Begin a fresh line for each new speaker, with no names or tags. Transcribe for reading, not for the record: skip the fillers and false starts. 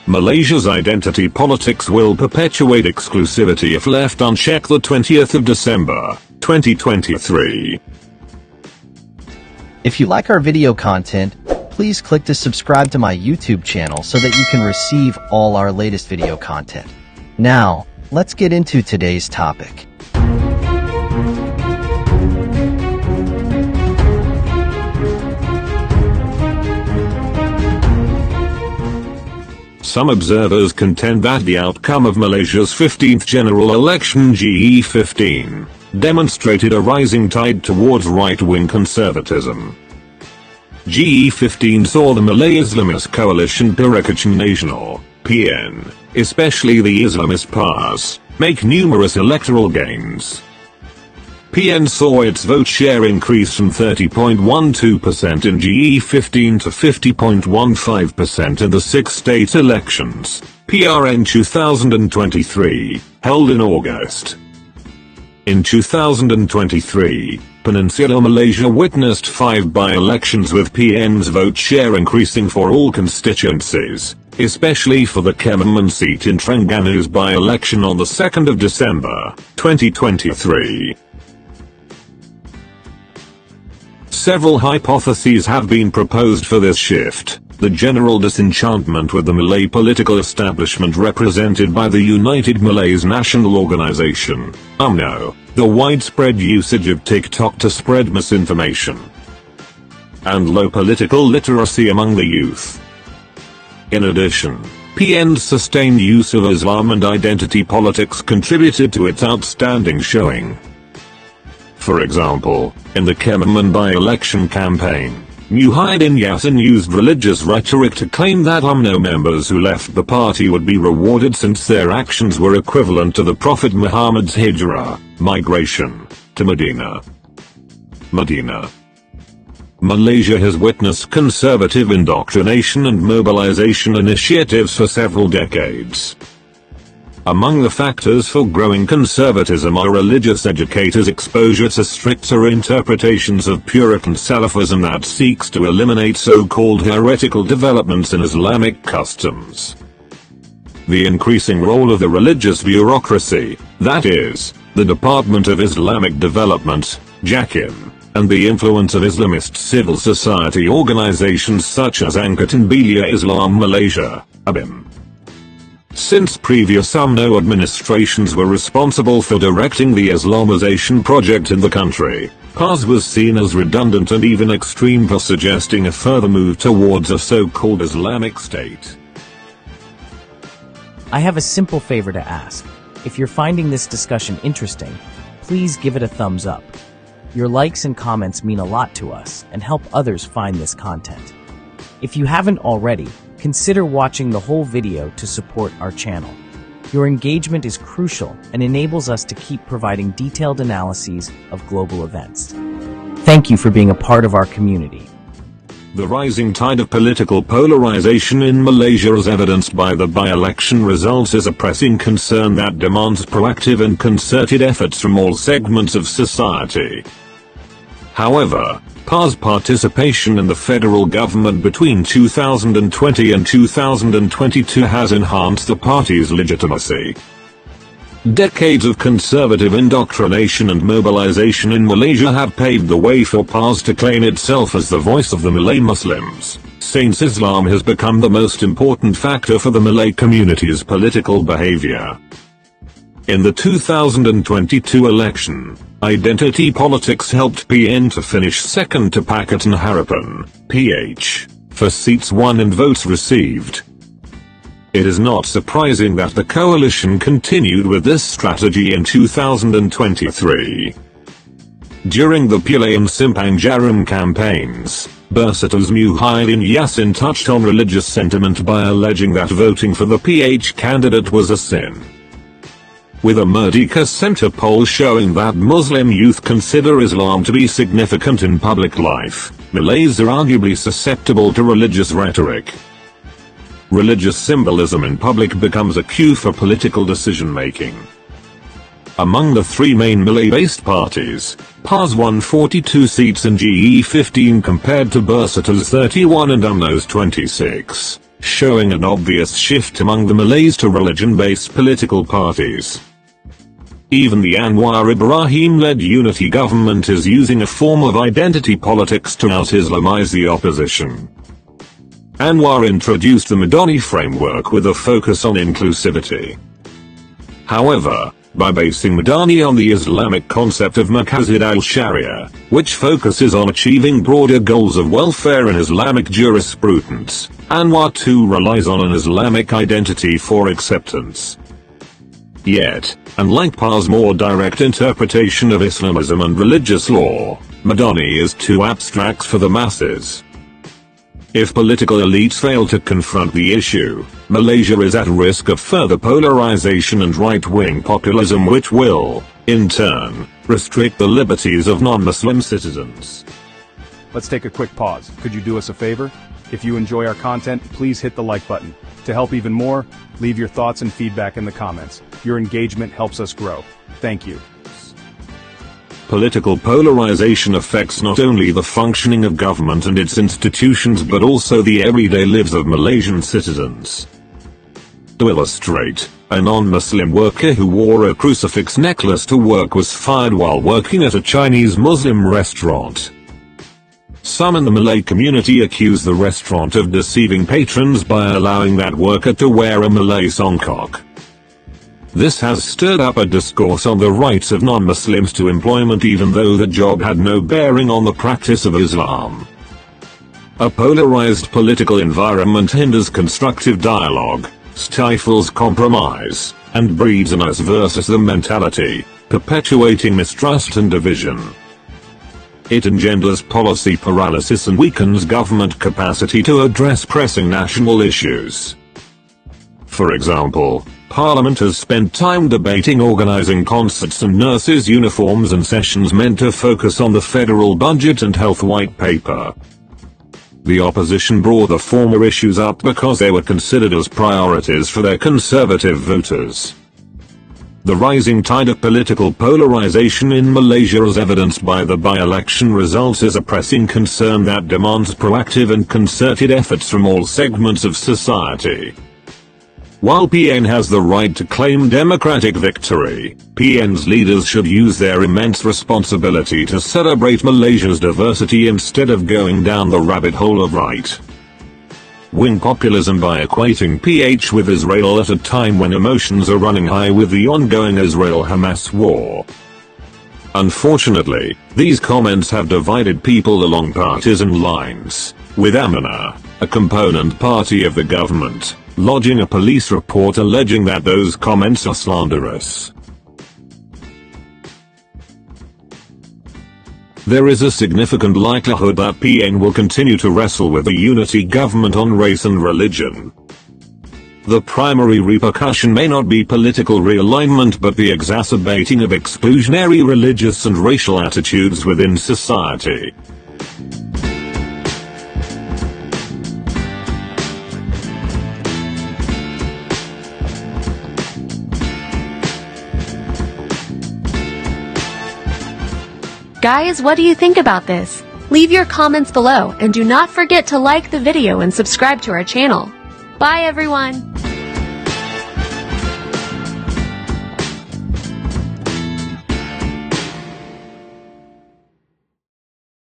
Malaysia's identity politics will perpetuate exclusivity if left unchecked. The 20th of December, 2023.
If you like our video content, please click to subscribe to my YouTube channel so that you can receive all our latest video content. Now, let's get into today's topic.
Some observers contend that the outcome of Malaysia's 15th general election GE15 demonstrated a rising tide towards right-wing conservatism. GE15 saw the Malay Islamist coalition Perikatan Nasional, PN, especially the Islamist PAS, make numerous electoral gains. PN saw its vote share increase from 30.12% in GE15 to 50.15% in the 6 state elections, PRN 2023, held in August. In 2023, Peninsular Malaysia witnessed 5 by-elections with PN's vote share increasing for all constituencies, especially for the Kementerian seat in Terengganu by-election on the 2nd of December, 2023. Several hypotheses have been proposed for this shift. The general disenchantment with the Malay political establishment represented by the United Malays National Organization, UMNO, the widespread usage of TikTok to spread misinformation, and low political literacy among the youth. In addition, PN's sustained use of Islam and identity politics contributed to its outstanding showing. For example, in the Kementerian by-election campaign, Muhyiddin Yassin used religious rhetoric to claim that UMNO members who left the party would be rewarded since their actions were equivalent to the Prophet Muhammad's hijrah, migration, to Medina. Malaysia has witnessed conservative indoctrination and mobilization initiatives for several decades. Among the factors for growing conservatism are religious educators' exposure to stricter interpretations of Puritan Salafism that seeks to eliminate so-called heretical developments in Islamic customs. The increasing role of the religious bureaucracy, that is, the Department of Islamic Development, JAKIM, and the influence of Islamist civil society organizations such as Angkatan Belia Islam Malaysia, ABIM. Since previous UMNO administrations were responsible for directing the Islamization project in the country, PAS was seen as redundant and even extreme for suggesting a further move towards a so-called Islamic state.
I have a simple favor to ask. If you're finding this discussion interesting, please give it a thumbs up. Your likes and comments mean a lot to us and help others find this content. If you haven't already, consider watching the whole video to support our channel. Your engagement is crucial and enables us to keep providing detailed analyses of global events. Thank you for being a part of our community.
The rising tide of political polarization in Malaysia as evidenced by the by-election results is a pressing concern that demands proactive and concerted efforts from all segments of society. However, PAS participation in the federal government between 2020 and 2022 has enhanced the party's legitimacy. Decades of conservative indoctrination and mobilization in Malaysia have paved the way for PAS to claim itself as the voice of the Malay Muslims, since Islam has become the most important factor for the Malay community's political behavior. In the 2022 election, identity politics helped PN to finish second to Pakatan Harapan, PH, for seats won and votes received. It is not surprising that the coalition continued with this strategy in 2023. During the Pillai and Simpang Jarum campaigns, Bersatu's Muhyiddin Yassin touched on religious sentiment by alleging that voting for the PH candidate was a sin. With a Merdeka Center poll showing that Muslim youth consider Islam to be significant in public life, Malays are arguably susceptible to religious rhetoric. Religious symbolism in public becomes a cue for political decision-making. Among the 3 main Malay-based parties, PAS won 42 seats in GE15 compared to Bersatu's 31 and UMNO's 26. showing an obvious shift among the Malays to religion-based political parties. Even the Anwar Ibrahim-led unity government is using a form of identity politics to out-Islamize the opposition. Anwar introduced the Madani framework with a focus on inclusivity. However, by basing Madani on the Islamic concept of Maqasid al-Sharia, which focuses on achieving broader goals of welfare in Islamic jurisprudence, Anwar too relies on an Islamic identity for acceptance. Yet, unlike Pa's more direct interpretation of Islamism and religious law, Madani is too abstract for the masses. If political elites fail to confront the issue, Malaysia is at risk of further polarization and right-wing populism, which will, in turn, restrict the liberties of non-Muslim citizens.
Let's take a quick pause. Could you do us a favor? If you enjoy our content, please hit the like button. To help even more, leave your thoughts and feedback in the comments. Your engagement helps us grow. Thank you.
Political polarization affects not only the functioning of government and its institutions but also the everyday lives of Malaysian citizens. To illustrate, a non-Muslim worker who wore a crucifix necklace to work was fired while working at a Chinese Muslim restaurant. Some in the Malay community accuse the restaurant of deceiving patrons by allowing that worker to wear a Malay songkok. This has stirred up a discourse on the rights of non-Muslims to employment, even though the job had no bearing on the practice of Islam. A polarized political environment hinders constructive dialogue, stifles compromise, and breeds an us versus them mentality, perpetuating mistrust and division. It engenders policy paralysis and weakens government capacity to address pressing national issues. For example, Parliament has spent time debating organizing concerts and nurses' uniforms and sessions meant to focus on the federal budget and health white paper. The opposition brought the former issues up because they were considered as priorities for their conservative voters. The rising tide of political polarization in Malaysia, as evidenced by the by-election results, is a pressing concern that demands proactive and concerted efforts from all segments of society. While PN has the right to claim democratic victory, PN's leaders should use their immense responsibility to celebrate Malaysia's diversity instead of going down the rabbit hole of right-wing populism by equating PH with Israel at a time when emotions are running high with the ongoing Israel-Hamas war. Unfortunately, these comments have divided people along partisan lines, with Amanah, a component party of the government, lodging a police report alleging that those comments are slanderous. There is a significant likelihood that PN will continue to wrestle with a unity government on race and religion. The primary repercussion may not be political realignment but the exacerbating of exclusionary religious and racial attitudes within society.
Guys, what do you think about this? Leave your comments below and do not forget to like the video and subscribe to our channel. Bye everyone!